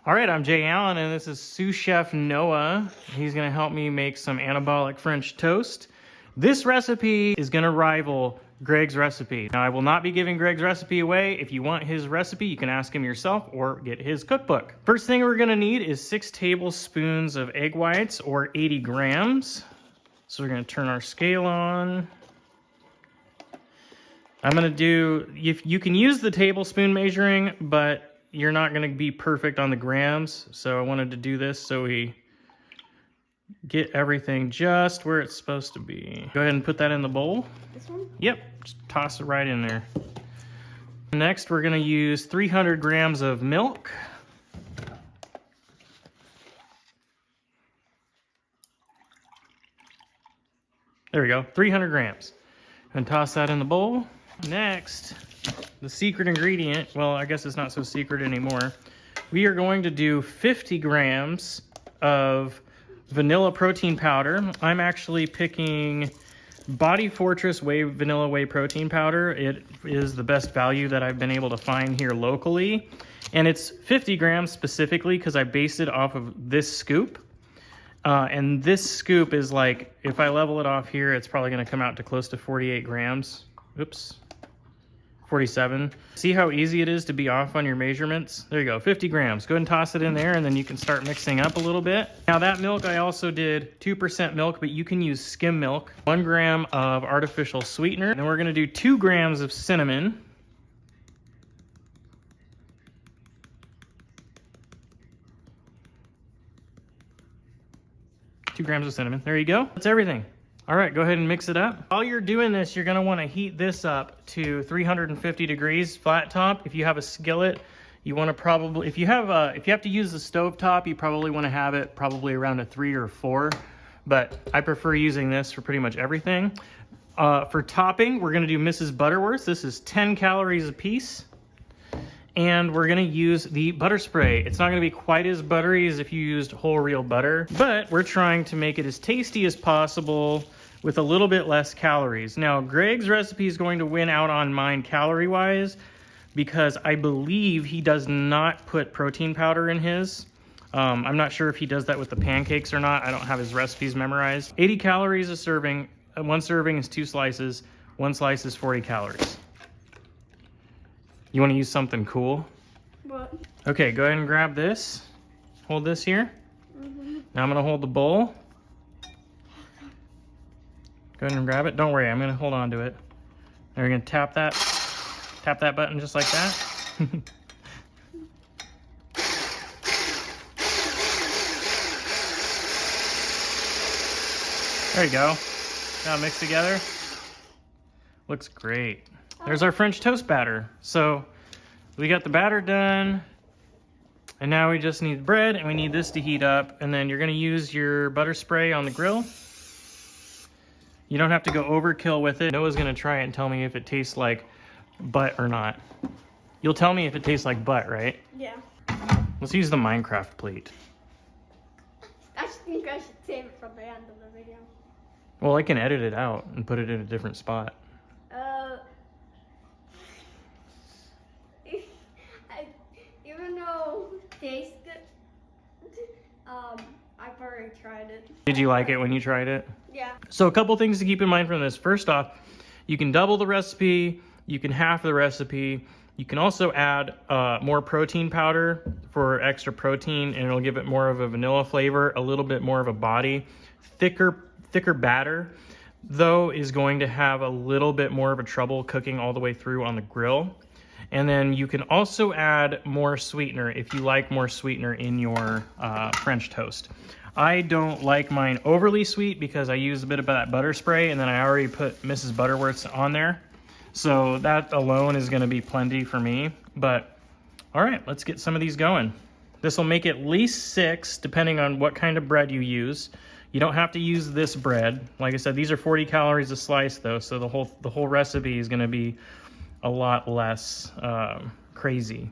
All right, I'm Jay Allen, and this is sous chef Noah. He's gonna help me make some anabolic French toast. This recipe is gonna rival Greg's recipe. Now, I will not be giving Greg's recipe away. If you want his recipe, you can ask him yourself or get his cookbook. First thing we're gonna need is 6 tablespoons of egg whites, or 80 grams. So we're gonna turn our scale on. I'm gonna do, if you can use the tablespoon measuring, but you're not gonna be perfect on the grams. So I wanted to do this so we get everything just where it's supposed to be. Go ahead and put that in the bowl. This one? Yep, just toss it right in there. Next, we're gonna use 300 grams of milk. There we go, 300 grams. And toss that in the bowl. Next, the secret ingredient, well, I guess it's not so secret anymore. We are going to do 50 grams of vanilla protein powder. I'm actually picking Body Fortress Vanilla Whey Protein Powder. It is the best value that I've been able to find here locally. And it's 50 grams specifically because I based it off of this scoop. And this scoop is like, if I level it off here, it's probably gonna come out to close to 48 grams. Oops, 47. See how easy it is to be off on your measurements? There you go, 50 grams. Go ahead and toss it in there, and then you can start mixing up a little bit. Now that milk, I also did 2% milk, but you can use skim milk. 1 gram of artificial sweetener. And we're gonna do 2 grams of cinnamon. 2 grams of cinnamon. There you go. That's everything. All right, go ahead and mix it up. While you're doing this, you're gonna wanna heat this up to 350 degrees flat top. If you have a skillet, you wanna probably, if you have to use the stove top, you probably wanna have it probably around a 3 or 4, but I prefer using this for pretty much everything. For topping, we're gonna do Mrs. Butterworth. This is 10 calories a piece. And we're gonna use the butter spray. It's not gonna be quite as buttery as if you used whole real butter, but we're trying to make it as tasty as possible with a little bit less calories. Now, Greg's recipe is going to win out on mine calorie-wise because I believe he does not put protein powder in his. I'm not sure if he does that with the pancakes or not. I don't have his recipes memorized. 80 calories a serving. 1 serving is 2 slices. 1 slice is 40 calories. You want to use something cool? What? Okay, go ahead and grab this. Hold this here. Mm-hmm. Now I'm going to hold the bowl. Go ahead and grab it. Don't worry, I'm going to hold on to it. Now we're going to tap that button just like that. There you go. Now mix together. Looks great. There's our French toast batter. So we got the batter done, and now we just need bread, and we need this to heat up, and then you're gonna use your butter spray on the grill. You don't have to go overkill with it. Noah's gonna try it and tell me if it tastes like butt or not. You'll tell me if it tastes like butt, right? Yeah. Let's use the Minecraft plate. I think I should save it for the end of the video. Well, I can edit it out and put it in a different spot. Even though it tastes good, I've already tried it. Did you like it when you tried it? Yeah. So a couple things to keep in mind from this. First off, you can double the recipe, you can half the recipe. You can also add more protein powder for extra protein, and it'll give it more of a vanilla flavor, a little bit more of a body. Thicker batter, though, is going to have a little bit more of a trouble cooking all the way through on the grill. And then you can also add more sweetener if you like more sweetener in your French toast. I don't like mine overly sweet because I use a bit of that butter spray, and then I already put Mrs. Butterworth's on there. So that alone is gonna be plenty for me. But all right, let's get some of these going. This will make at least 6, depending on what kind of bread you use. You don't have to use this bread. Like I said, these are 40 calories a slice though, so the whole recipe is gonna be a lot less crazy.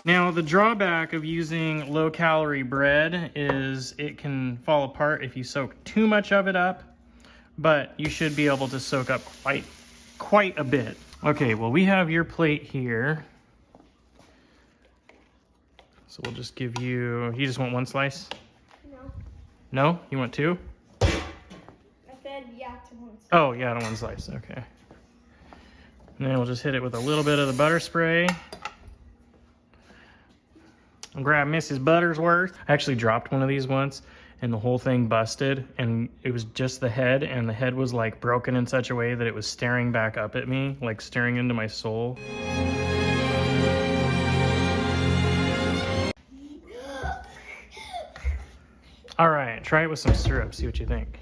Now, the drawback of using low-calorie bread is it can fall apart if you soak too much of it up, but you should be able to soak up quite a bit. Okay, well, we have your plate here. So we'll just give you just want one slice? No. No? You want two? I said yeah to one slice. Oh, yeah, to one slice, okay. And then we'll just hit it with a little bit of the butter spray. I'll grab Mrs. Buttersworth. I actually dropped one of these once and the whole thing busted, and it was just the head, and the head was like broken in such a way that it was staring back up at me, like staring into my soul. All right, try it with some syrup, see what you think.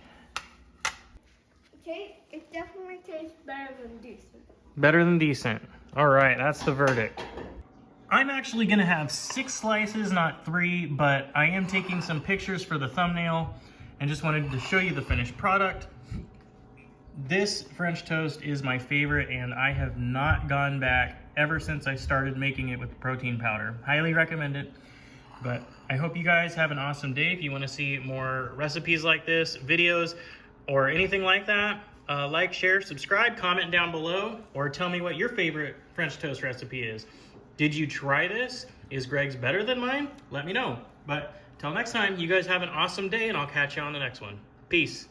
Okay, it definitely tastes better than decent. Better than decent. All right, that's the verdict. I'm actually gonna have 6 slices, not 3, but I am taking some pictures for the thumbnail and just wanted to show you the finished product. This French toast is my favorite, and I have not gone back ever since I started making it with protein powder. Highly recommend it. But I hope you guys have an awesome day. If you want to see more recipes like this, videos, or anything like that, like, share, subscribe, comment down below, or tell me what your favorite French toast recipe is. Did you try this? Is Greg's better than mine? Let me know. But till next time, you guys have an awesome day, and I'll catch you on the next one. Peace.